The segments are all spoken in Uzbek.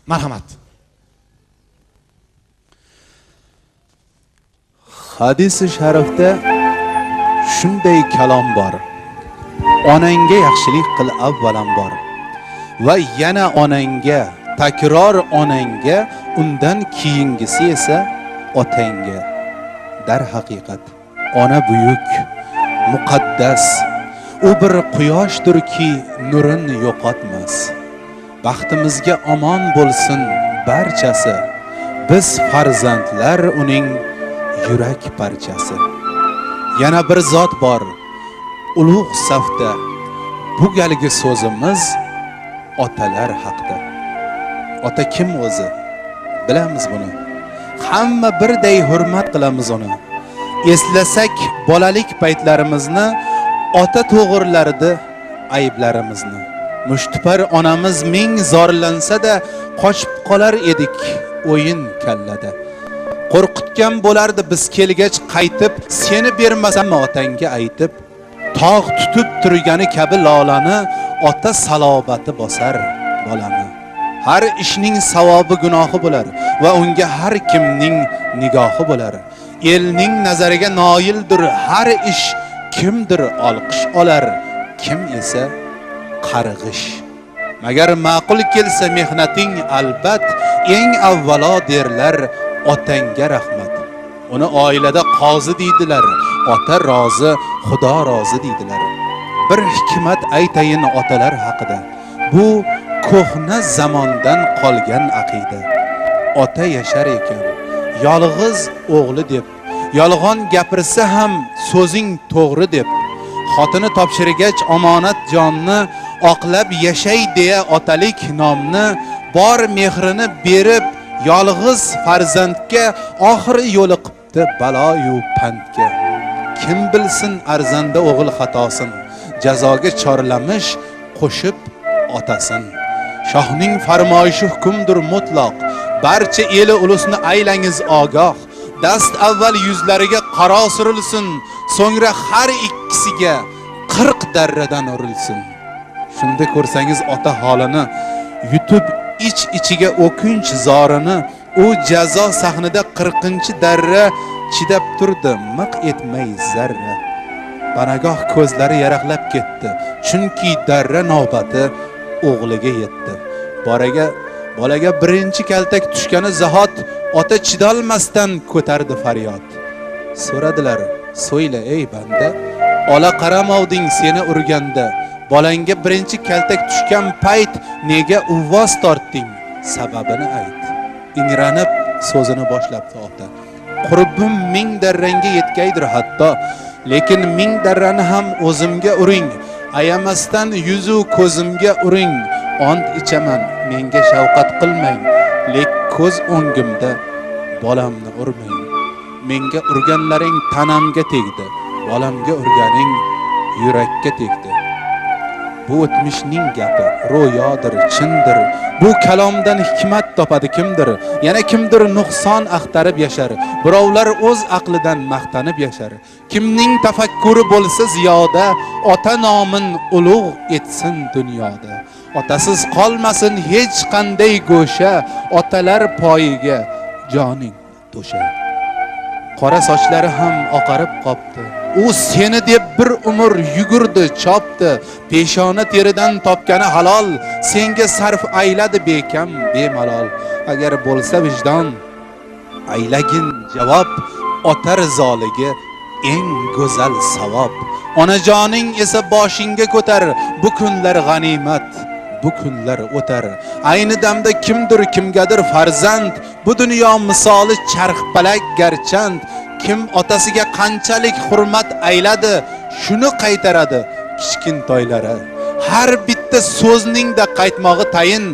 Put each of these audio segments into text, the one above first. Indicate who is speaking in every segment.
Speaker 1: Marhamat.
Speaker 2: Hadis-i sharifda shunday kalom bor. Onangga yaxshilik qil avvalambor va yana onangga, takror onangga, undan keyingisi esa otangga. Dar haqiqat ona buyuk, muqaddas. U bir quyoshdirki, nurin yo'qotmas. Baxtimizga omon bo'lsin barchasi. Biz farzandlar uning yurak parchasi. Yana bir zot bor ulug' safda. Bu galgi so'zimiz otalar haqida. Ota kim o'zi? Bilamiz buni. Hamma birday hurmat qilamiz uni. Eslasak bolalik paytlarimizni, ota to'g'irlardi ayblarimizni. Mushtipar onamiz ming zorlansa-da qochib qolar edik o'yin kallada. Qo'rqitgan bo'lardi biz kelgach qaytib, seni bermasam otangga aytib, tog' tutib turgani kabi lolani ota salobati bosar bolani. Har ishning savobi gunohi bo'lar va unga har kimning nigohi bo'lar. Elning nazariga noildir har ish, kimdir olqish olar, kim esa qarg'ish. Magar ma'qul kelsa mehnating albat, eng avvalo derlar otangga rahmat. Uni oilada qozi deydilar, ota rozi, xudo rozi deydilar. Bir hikmat aytayin otalar haqida. Bu ko'hna zamondan qolgan aqida. Ota yashar ekan, yolg'iz o'g'li deb, yolg'on gapirsa ham so'zing to'g'ri deb, xotini topshirgach omonat jonni oqlab yashay deya otalik nomni bor mehrini berib, yolg'iz farzandga oxiri yo'liqibdi balo-yu pandga. Kim bilsin arzanda o'g'il xatosin, jazoga chorlamish qo'shib otasin. Shohning farmoyishi hukmdir mutlaq, barcha eli ulusni aylangiz ogoh. Dast avval yuzlariga qaro surilsin, so'ngra har ikkisiga 40 darradan urilsin. Shunda ko'rsangiz ota holini, yutib ichiga o'kinch zorini, u jazo sahnida 40-darra chidab turdi, miq etmay zarra. Panagoh ko'zlari yaraqlab ketdi, chunki darra navbati o'g'liga yetdi. Bolaga birinchi kaltak tushgani zahot ota chidolmasdan ko'tardi faryod. So'radilar, "So'yla ey banda, ola qaramovding seni urganda, bolangga birinchi kaltak tushgan payt nega uvvos tortding? Sababini ayt." Ingranib so'zini boshlabdi ota. "Qurbim 1000 darranga yetgaydir hatto, lekin 1000 darrani ham o'zimga uring. Ayamasdan yuzu ko'zimga uring. Ont ichaman, menga shafqat qilmang, lek ko'z o'ngimda bolamni urmang. Menga urganlaring tanamga tegdi, bolamga urganing yurakka tegdi." Bu o'tmishning gapi, ro'yodir, chindir. Bu kalomdan hikmat topadi kimdir? Yana kimdir nuqson axtarib yashar. Birovlar o'z aqlidan maqtanib yashar. Kimning tafakkuri bo'lsa ziyoda, ota nomin ulug' etsin dunyoda. Otasiz qolmasin hech qanday go'sha, otalar poyiga joning to'sha. Qora sochlari ham oqarib qopti. U seni deb bir umr yugurdi, chopdi. Peshona teridan topgani halol, senga sarf ayladi bekam bemalol. Agar bo'lsa vijdon, aylagin javob, ota rizoligi eng go'zal savob. Onajoning esa boshingga ko'tar, bu kunlar g'animat, bu kunlar o'tar. Ayni damda kimdir kimgadir farzand, bu dunyo misoli charxpalak garchand. Kim otasiga qanchalik hurmat ayladi, shuni qaytaradi kichkintoylari. Har bitta so'zning da qaytmog'i tayin.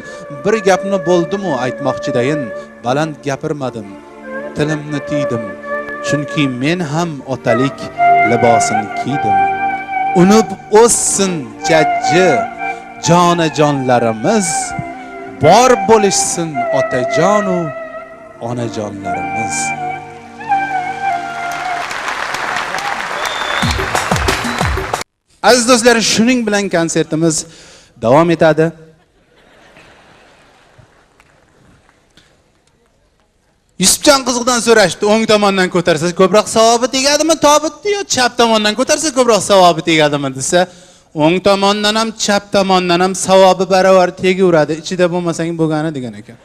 Speaker 2: Bir gapni bo'ldim-u aytmoqchidayin, baland gapirmadim, tilimni tiydim, chunki men ham otalik libosini kiydim. Unib o'ssin jajji jonajonlarimiz, bor bo'lishsin otajon u onajonlarimiz. Aziz do'stlar, shuning bilan konsertimiz davom etadi. Yusufjon qiziqdan so'rashdi, o'ng tomondan ko'tarsa ko'proq savobi tegadimi tobutni yo chap tomondan ko'tarsa ko'proq savobi tegadimi desa, o'ng tomondan ham chap tomondan ham savobi barobar tegaveradi, ichida bo'lmasang bo'lgani degan ekan.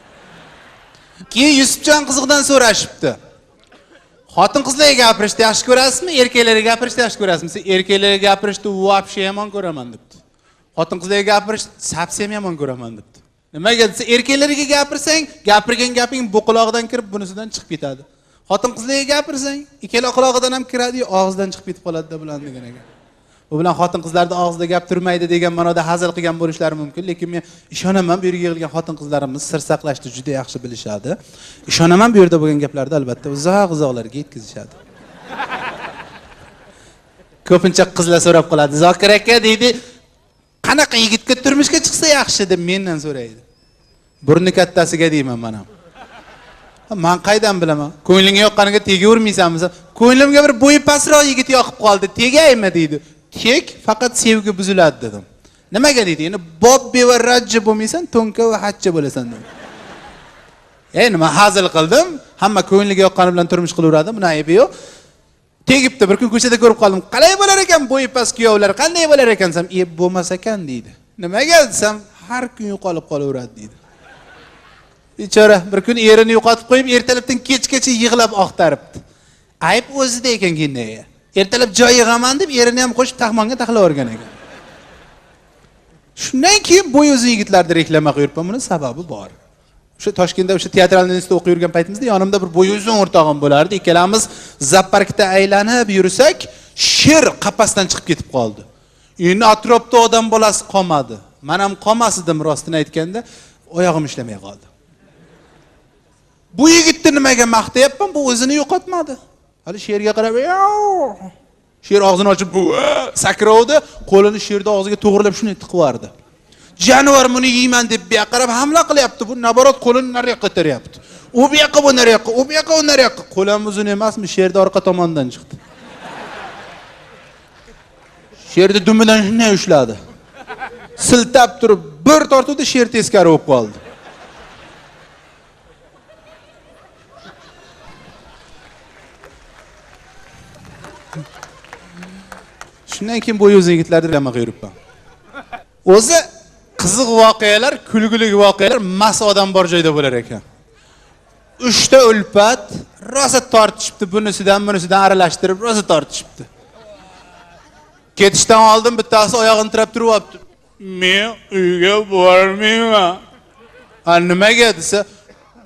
Speaker 2: Keyin Yusufjon qiziqdan so'rashibdi. Xotin qizlarga gapirishni yaxshi ko'rasizmi, erkaklarga gapirishni yaxshi ko'rasizmi? Erkaklarga gapirishni вообще yomon ko'raman debdi. Xotin qizlarga gapirishni совсем yomon ko'raman debdi. Nimaga desa, erkaklarga gapirsang, gapirgan gaping bu quloqdan kirib, bunisidan chiqib ketadi. Xotin qizlarga gapirsang, ikkala quloqidan ham kiradi, og'zidan chiqib ketib qoladi deb bilan degan ekan. Bu bilan xotin qizlarda og'zida gap turmaydi degan ma'noda hazil qilgan bo'lishlari mumkin, lekin men ishonaman, bu yerga yig'ilgan xotin qizlarimiz sir saqlashni juda yaxshi bilishadi. Ishonaman, bu yerda bo'lgan gaplarni albatta uzoq-uzoqlarga yetkazishadi. Ko'pincha qizlar so'rab qoladi, Zokir aka deydi, qanaqa yigitga turmushga chiqsa yaxshi deb mendan so'raydi. Burni kattasiga deyman mana. Men qaydan bilaman? Ko'nglingga yoqqaniga tegavermaysanmi? Ko'nglimga bir bo'yi pastroq yigit yoqib qoldi, tegaymi deydi. Tek faqat sevgi buziladi dedim. Nimaga deydi? Endi bobbi va rajji bo'lmaysan, to'nka va hajja bo'lasan dedim. Nima hazil qildim? Hamma ko'ngliga yoqqani bilan turmush qilaveradi, buni aybi yo'q. Tegibdi, bir kun ko'chada ko'rib qoldim. Qalay bo'lar ekan bo'yi past kuyovlar? Qanday bo'lar ekan desam, bo'lmas ekan deydi. Nimaga desam, har kun yo'qolib qolaveradi deydi. Bechora bir kun erini yo'qotib qo'yib, ertalabdan kechgacha yig'lab oqtaribdi. Ayb o'zida ekan kinday. Ertalab joy yig'aman deb erini ham qo'shib taxmonga taxlab o'rgan ekan. Shundan keyin bo'y o'zin yigitlarni reklama qilib yuribman, buning sababi bor. O'sha Toshkentda o'sha teatralniy institutda o'qib yurgan paytimizda yonimda bir bo'y uzun o'rtog'im bo'lardi. Ikkalamiz zooparkda aylanib yursak, sher qafasdan chiqib ketib qoldi. Endi atrofda odam bolasi qolmadi. Men ham qolmasdim rostini aytganda, oyog'im ishlamay qoldi. Bu yigitni nimaga maqtayapman? Bu o'zini yo'qotmadi. Hali sherga qarab, sher og'zini ochib sakrovdi, qo'lini sherning og'ziga to'g'rilab shuni tiqvardi. Jonivor buni yeyman deb bu yoqqa qarab hamla qilyapti. Bu naborot qo'lini nariyoqqa ko'taryapti. U bu yoqqa, bu nariyoqqa, u bu yoqqa, u nariyoqqa. Qo'lim uzun emasmi? Sherning orqa tomonidan chiqdi. Sherni dumidan shunday ushladi. Siltab turib, bir tortuvda sher teskari o'tib qoldi. Shundan keyin bo'y o'zin yigitlarni reklama qilib yuribman. O'zi qiziq voqealar, kulgili voqealar mas odam bor joyda bo'lar ekan. 3 ta ulpat rosa tortishibdi, bunisidan aralashtirib rosa tortishibdi. Ketishdan oldin bittasi oyog'ini tirab turib olibdi. Men uyga bormayman. Nimaga desa,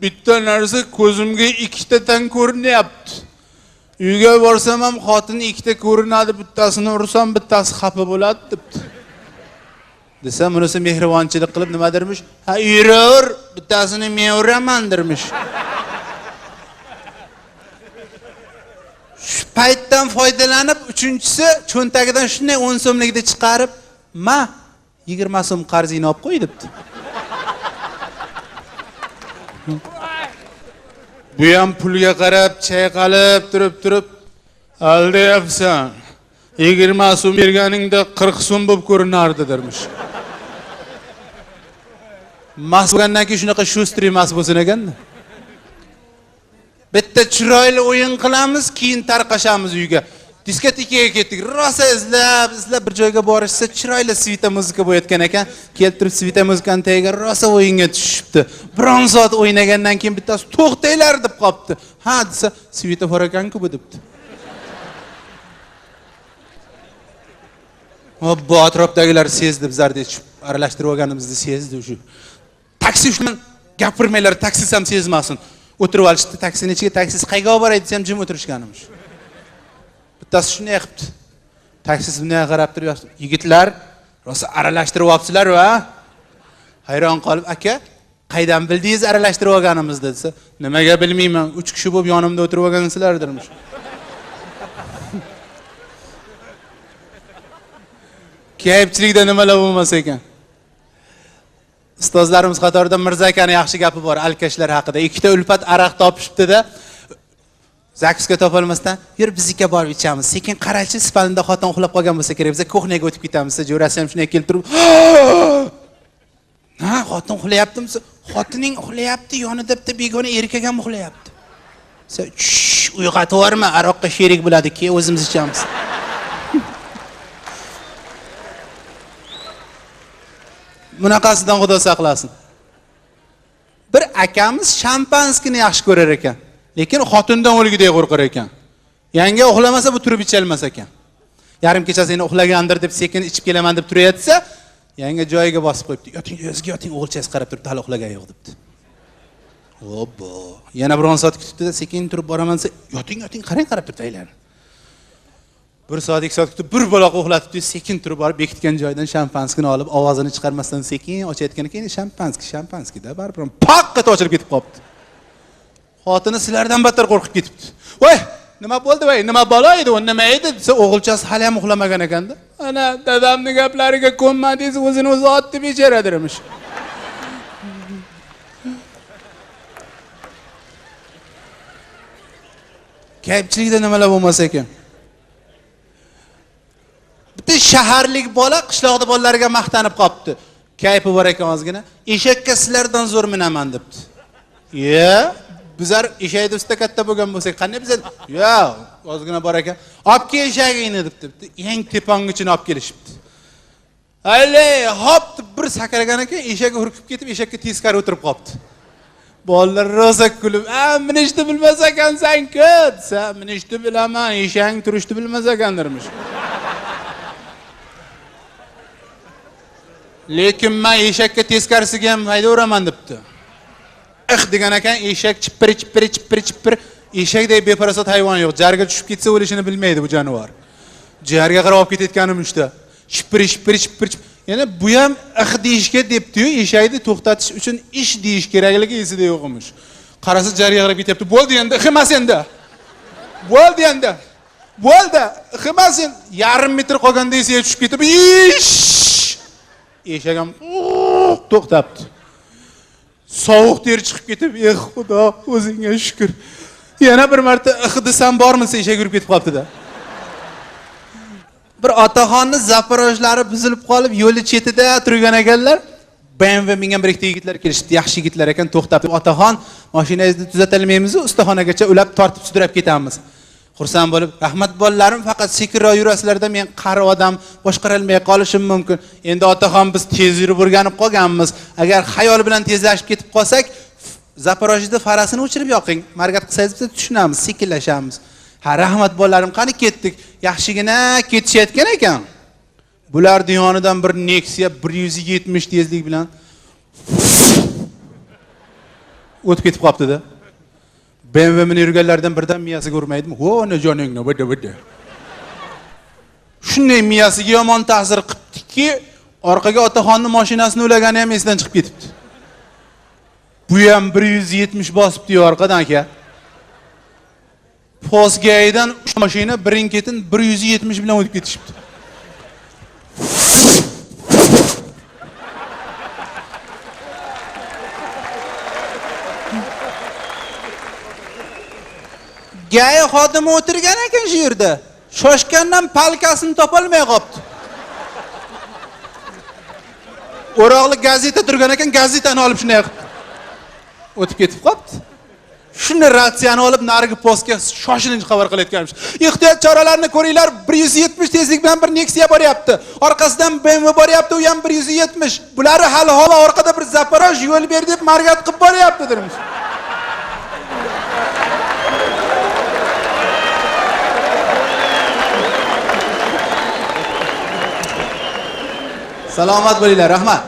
Speaker 2: bitta narsa ko'zimga ikkitadan ko'rinyapti. Uyga borsam ham xotin ikkita ko'rinadi, bittasini ursam bittasi xafa bo'ladi debdi. Desam, bunisi mehribonchilik qilib nima dermish? Ha, yuraver, bittasini men uraman dermish. Shu paytdan foydalanib, uchinchisi cho'ntagidan shunday 10 so'mlikda chiqarib, "Ma, 20 so'm qarzingni olib qo'y" debdi. Bu ham pulga qarab, chayqalib turib, "Aldayapsan. 20 so'm berganingda 40 so'm bo'lib ko'rinardi" dermish. Mas bo'lgandan keyin shunaqa shustri mas bo'lsin ekanda. Bitta chiroyli o'yin qilamiz, keyin tarqashamiz uyga. Diskotekaga ketdik. Rosa izlab bir joyga borishsa, chiroyli svita muzika bo'yotgan ekan. Keltirib svita muzikani tagiga rosa o'yinga tushibdi. 1 soat o'ynagandan keyin bittasi "To'xtanglar" deb qopti. Ha desa, svita for ekan-ku bu debdi. Bu atrofdagilar sezdi, bizlarni aralashtirib olganimizni sezdi shu. Taksi uchun gapirmaylar, taksi ham sezmasin. O'tirib olishdi taksining ichiga, taksisi qayga olib boraydi desam jim o'tirishganimiz. Bittasi shunday qilibdi. Taksisi bunday qarab turib, "Yigitlar, rosa aralashtirib olibsizlar va?" Hayron qolib, "Aka, qaydan bildingiz aralashtirib olganimizni?" desa, "Nimaga bilmayman, 3 kishi bo'lib yonimda o'tirib olgansizlar" dermish. Kayfchilikda nimalar bo'lmas ekan. Ustozlarimiz qatorida Mirza akaning yaxshi gapi bor alkashlar haqida. Ikkita ulpat aroq topishibdi-da. Zaksga topolmasdan, "Yur bizga borib ichamiz. Sekin qarachi, spalnda xotin uxlab qolgan bo'lsa kerak, biz kuxnyaga o'tib ketamiz." Jo'rasi ham shunday keltirib, "Ha, xotin uxlayaptimi? Xotining uxlayapti, yonida bitta begona erkak ham uxlayapti." Sen uyg'otib yuborma, aroqqa sherik bo'ladi, keyin o'zimiz ichamiz. Bunaqasidan Xudo saqlasin. Bir akamiz shampanskini yaxshi ko'rar ekan, lekin xotindan o'ligidek qo'rqar ekan. Yanga uxlamasa bu turib icholmas ekan. Yarim kecha seni uxlagandir deb sekin ichib kelaman deb turayotsa, yanga joyiga bosib qo'yibdi. Yoting, o'ziga yoting, o'g'ilchasi qarab turib, hali uxlagan yo'q debdi. Obbo. Yana biron soat kutibdi-da, sekin turib boraman desa, yoting, qarab turib aylan. Bir soat, 2 soat kutib, bir baloq uxlatibdi, sekin turib borib bekitgan joydan shampanskini olib, ovozini chiqarmasdan sekin ochayotgan ekan, shampanskida baribir paqqat ochilib ketib qopti. Xotini sizlardan battar qo'rqib ketibdi. Voy, nima bo'ldi voy? Nima balo edi? U nima edi? desa, o'g'ilchasi hali ham uxlamagan ekanda. Ana, dadamning gaplariga ko'nmadingiz, o'zini o'zi otdi becharadirmish. Kayfchilikda nimalar bo'lmasa ekan. Bitta shaharlik bola qishloqda bolalarga maqtanib qopti. Kayfi bor ekan ozgina. Eshakka sizlardan zo'r minaman debdi. Bizlar eshakda usta katta bo'lgan bo'lsak, qanday bizlar? Ozgina bor ekan. Olib kel eshagingni debdi. Eng tepangichini olib kelishibdi. Ayli, hop deb bir sakragan ekan, eshak hurkib ketib, eshakka teskari o'tirib qopti. Bolalar rosa kulib, minishni bilmas ekansan-ku, desa, minishni bilaman, eshang turishni bilmas ekandirmish. Lekin men eshakka teskarisiga ham haydaveraman debdi. Degan ekan, eshak chippir, eshakdek beparasot hayvon yo'q. Jarga tushib ketsa o'lishini bilmaydi bu jonivor. Jarga qarab olib ketayotganim ishda. Chippir. Yana bu ham deyishga debdi-yu, eshakni to'xtatish uchun ish deyish kerakligi esida yo'q emish. Qarasa jarga qarab ketyapti. Bo'ldi endi, ximas endi. Bo'ldi. Ximas endi. Yarim metr qolganda esa tushib ketib, eshak ham to'xtabdi. Sovuq ter chiqib ketib, Xudo, o'zingga shukr. Yana bir marta desam bormisa eshak yurib ketib qolibdi-da. Bir otaxonni zaporojlari buzilib qolib, yo'li chetida turgan ekanlar. BMW mingan bir ikkita yigitlar kelishdi, yaxshi yigitlar ekan, to'xtab, otaxon, mashinangizni tuzatalmaymiz, ustaxonaga ulab tortib sudrab ketamiz. Xursand bo'lib, rahmat bolalarim, faqat sekinroq yurasizlarda, men qari odam boshqarolmay qolishim mumkin. Endi otaxon biz tez yurib o'rganib qolganmiz. Agar xayol bilan tezlashib ketib qolsak, Zaporojda farasini o'chirib yoqing. Margat qilsangiz biz tushunamiz, sekinlashamiz. Rahmat bolalarim, qani ketdik. Yaxshigina ketishayotgan ekan. Bular yonidan bir Nexia 170 tezlik bilan o'tib ketib qopti-da. BMW meni yurganlardan birdan miyasiga urmaydimi? Ne joningni, bidi. Shunday miyasiga yomon ta'sir qilibdiki, orqaga otaxonning mashinasini ulagani ham esidan chiqib ketibdi. Bu ham 170 bosibdi orqadan aka. Postgaydan mashina birin-ketin 170 bilan o'tib ketishibdi. Gaya xodimi o'tirgan ekan shu yerda. Shoshgandan palkasini topolmay qopti. O'roqli gazeta turgan ekan, gazetani olib shunday o'tib ketib qopti. Shuni ratsiyani olib narigi postga shoshilinch xabar qilayotganmish. Ehtiyot choralarini ko'ringlar, 170 tezlik bilan bir Nexia boryapti. Orqasidan BMW boryapti, u ham 170. Bularni hali orqada bir Zaporoj yo'l ber deb margat qilib boryapti dermish. Salomat bo'linglar, rahmat.